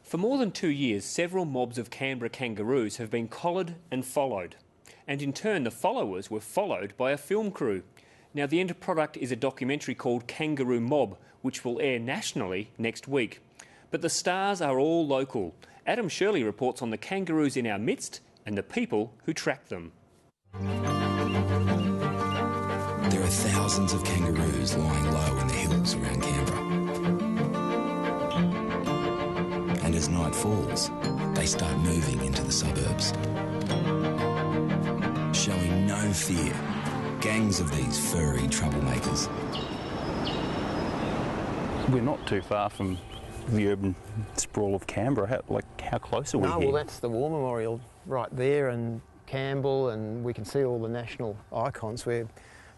For more than 2 years, several mobs of Canberra kangaroos have been collared and followed. And in turn, the followers were followed by a film crew. Now, the end product is a documentary called Kangaroo Mob, which will air nationally next week. But the stars are all local. Adam Shirley reports on the kangaroos in our midst and the people who track them. There are thousands of kangaroos lying low in the hills around Canberra. And as night falls, they start moving into the suburbs. Showing no fear, gangs of these furry troublemakers. We're not too far from the urban sprawl of Canberra. How close are we here? Well, that's the War Memorial right there, and Campbell, and we can see all the national icons. We're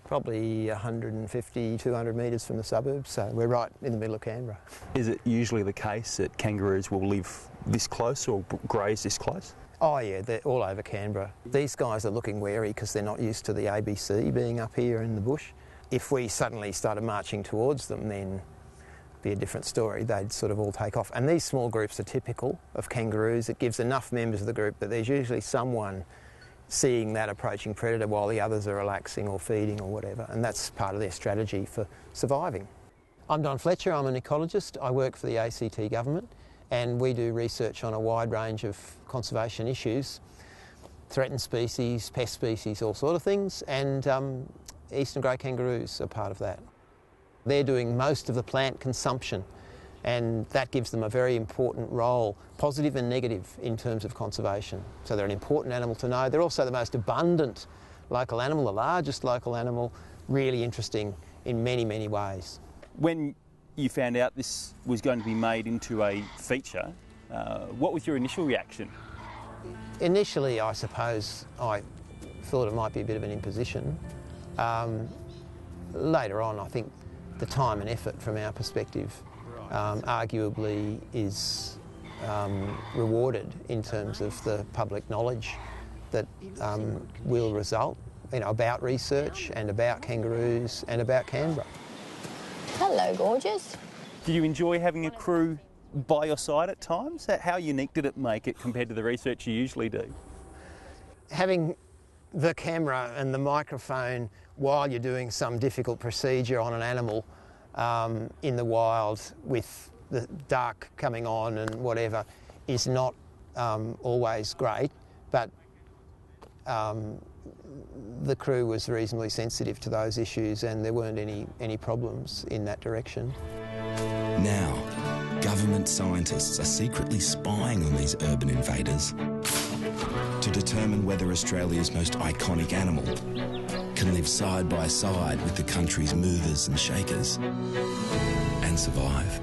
probably 150, 200 metres from the suburbs, so we're right in the middle of Canberra. Is it usually the case that kangaroos will live this close or graze this close? Oh yeah, they're all over Canberra. These guys are looking wary because they're not used to the ABC being up here in the bush. If we suddenly started marching towards them, then it'd be a different story. They'd sort of all take off. And these small groups are typical of kangaroos. It gives enough members of the group that there's usually someone seeing that approaching predator while the others are relaxing or feeding or whatever, and that's part of their strategy for surviving. I'm Don Fletcher, I'm an ecologist. I work for the ACT government, and we do research on a wide range of conservation issues, threatened species, pest species, all sort of things, and eastern grey kangaroos are part of that. They're doing most of the plant consumption, and that gives them a very important role, positive and negative, in terms of conservation. So they're an important animal to know. They're also the most abundant local animal, the largest local animal, really interesting in many, many ways. When you found out this was going to be made into a feature, what was your initial reaction? Initially, I suppose I thought it might be a bit of an imposition. Later on, I think the time and effort from our perspective arguably is rewarded in terms of the public knowledge that will result, about research and about kangaroos and about Canberra. Hello, gorgeous. Do you enjoy having a crew by your side at times? How unique did it make it compared to the research you usually do? Having the camera and the microphone while you're doing some difficult procedure on an animal in the wild with the dark coming on and whatever is not always great, but the crew was reasonably sensitive to those issues and there weren't any problems in that direction. Now, government scientists are secretly spying on these urban invaders to determine whether Australia's most iconic animal can live side by side with the country's movers and shakers and survive.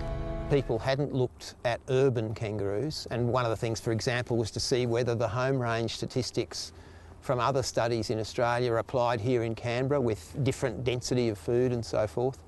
People hadn't looked at urban kangaroos, and one of the things, for example, was to see whether the home range statistics from other studies in Australia are applied here in Canberra with different density of food and so forth.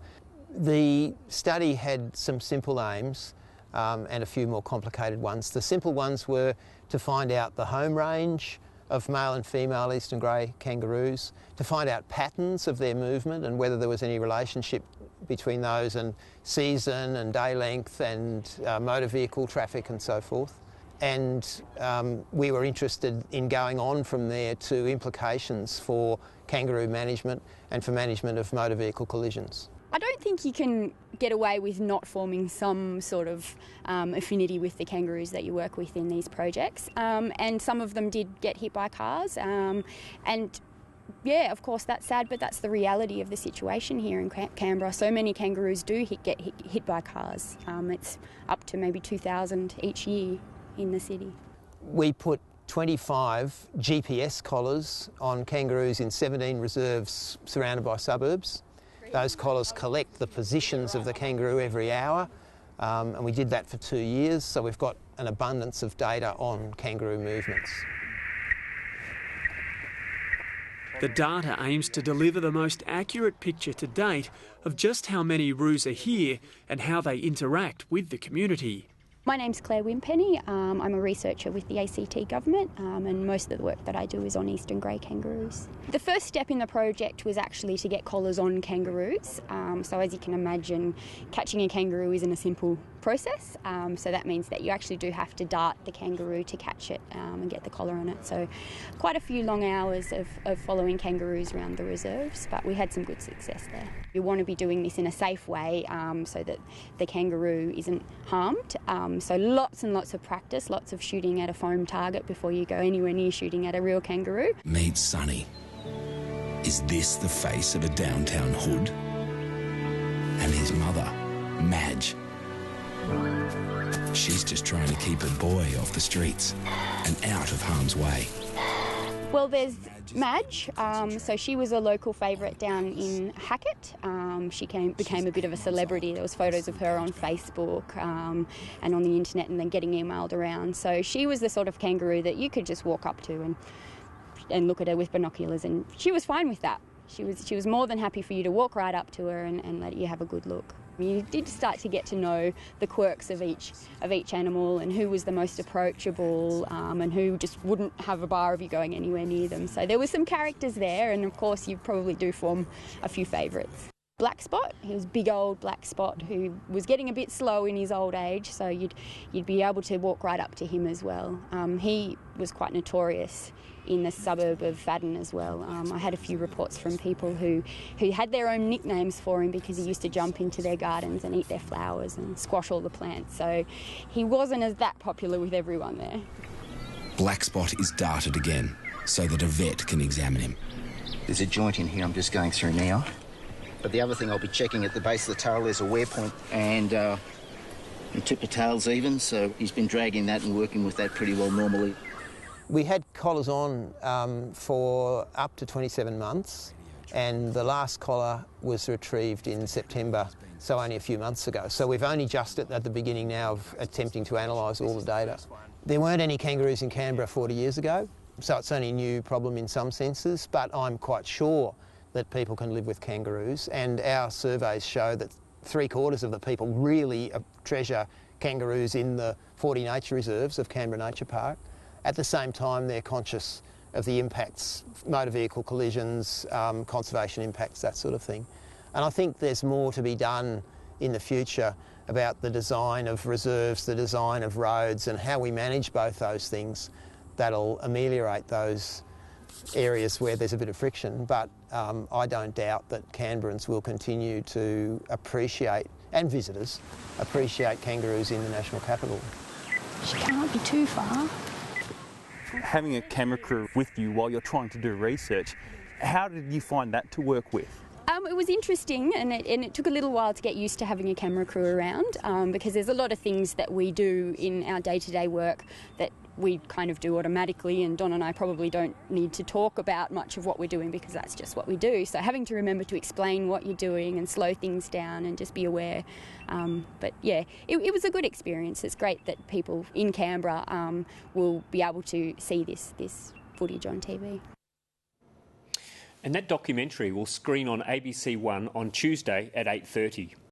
The study had some simple aims and a few more complicated ones. The simple ones were to find out the home range of male and female eastern grey kangaroos, to find out patterns of their movement and whether there was any relationship between those and season and day length and motor vehicle traffic and so forth. And we were interested in going on from there to implications for kangaroo management and for management of motor vehicle collisions. I don't think you can get away with not forming some sort of affinity with the kangaroos that you work with in these projects. And some of them did get hit by cars. And yeah, of course, that's sad, but that's the reality of the situation here in Canberra. So many kangaroos do get hit by cars. It's up to maybe 2,000 each year in the city. We put 25 GPS collars on kangaroos in 17 reserves surrounded by suburbs. Those collars collect the positions of the kangaroo every hour, and we did that for 2 years, so we've got an abundance of data on kangaroo movements. The data aims to deliver the most accurate picture to date of just how many roos are here and how they interact with the community. My name's Claire Wimpenny. I'm a researcher with the ACT government, and most of the work that I do is on eastern grey kangaroos. The first step in the project was actually to get collars on kangaroos. So as you can imagine, catching a kangaroo isn't a simple process. So that means that you actually do have to dart the kangaroo to catch it and get the collar on it. So quite a few long hours of following kangaroos around the reserves, but we had some good success there. You want to be doing this in a safe way so that the kangaroo isn't harmed. So lots and lots of practice, lots of shooting at a foam target before you go anywhere near shooting at a real kangaroo. Meet Sonny. Is this the face of a downtown hood? And his mother, Madge. She's just trying to keep her boy off the streets and out of harm's way. Well, there's Madge. So she was a local favourite down in Hackett. She became a bit of a celebrity. There was photos of her on Facebook and on the internet and then getting emailed around. So she was the sort of kangaroo that you could just walk up to and look at her with binoculars, and she was fine with that. She was more than happy for you to walk right up to her and let you have a good look. You did start to get to know the quirks of each animal and who was the most approachable and who just wouldn't have a bar of you going anywhere near them. So there were some characters there, and of course you probably do form a few favourites. Black Spot, he was big old Black Spot who was getting a bit slow in his old age, so you'd be able to walk right up to him as well. He was quite notorious in the suburb of Fadden as well. I had a few reports from people who had their own nicknames for him because he used to jump into their gardens and eat their flowers and squash all the plants. So he wasn't as that popular with everyone there. Black Spot is darted again so that a vet can examine him. There's a joint in here I'm just going through now. But the other thing I'll be checking at the base of the tail, there's a wear point, and the tip of tail's even, so he's been dragging that and working with that pretty well normally. We had collars on for up to 27 months, and the last collar was retrieved in September, so only a few months ago. So we've only just at the beginning now of attempting to analyse all the data. There weren't any kangaroos in Canberra 40 years ago, so it's only a new problem in some senses, but I'm quite sure that people can live with kangaroos, and our surveys show that 3/4 of the people really treasure kangaroos in the 40 nature reserves of Canberra Nature Park. At the same time, they're conscious of the impacts, motor vehicle collisions, conservation impacts, that sort of thing. And I think there's more to be done in the future about the design of reserves, the design of roads, and how we manage both those things that'll ameliorate those areas where there's a bit of friction. But I don't doubt that Canberrans will continue to appreciate, and visitors, appreciate kangaroos in the national capital. She can't be too far. Having a camera crew with you while you're trying to do research, how did you find that to work with? It was interesting, and it took a little while to get used to having a camera crew around because there's a lot of things that we do in our day-to-day work that we kind of do automatically, and Don and I probably don't need to talk about much of what we're doing because that's just what we do. So having to remember to explain what you're doing and slow things down and just be aware. But yeah, it was a good experience. It's great that people in Canberra will be able to see this footage on TV. And that documentary will screen on ABC One on Tuesday at 8:30.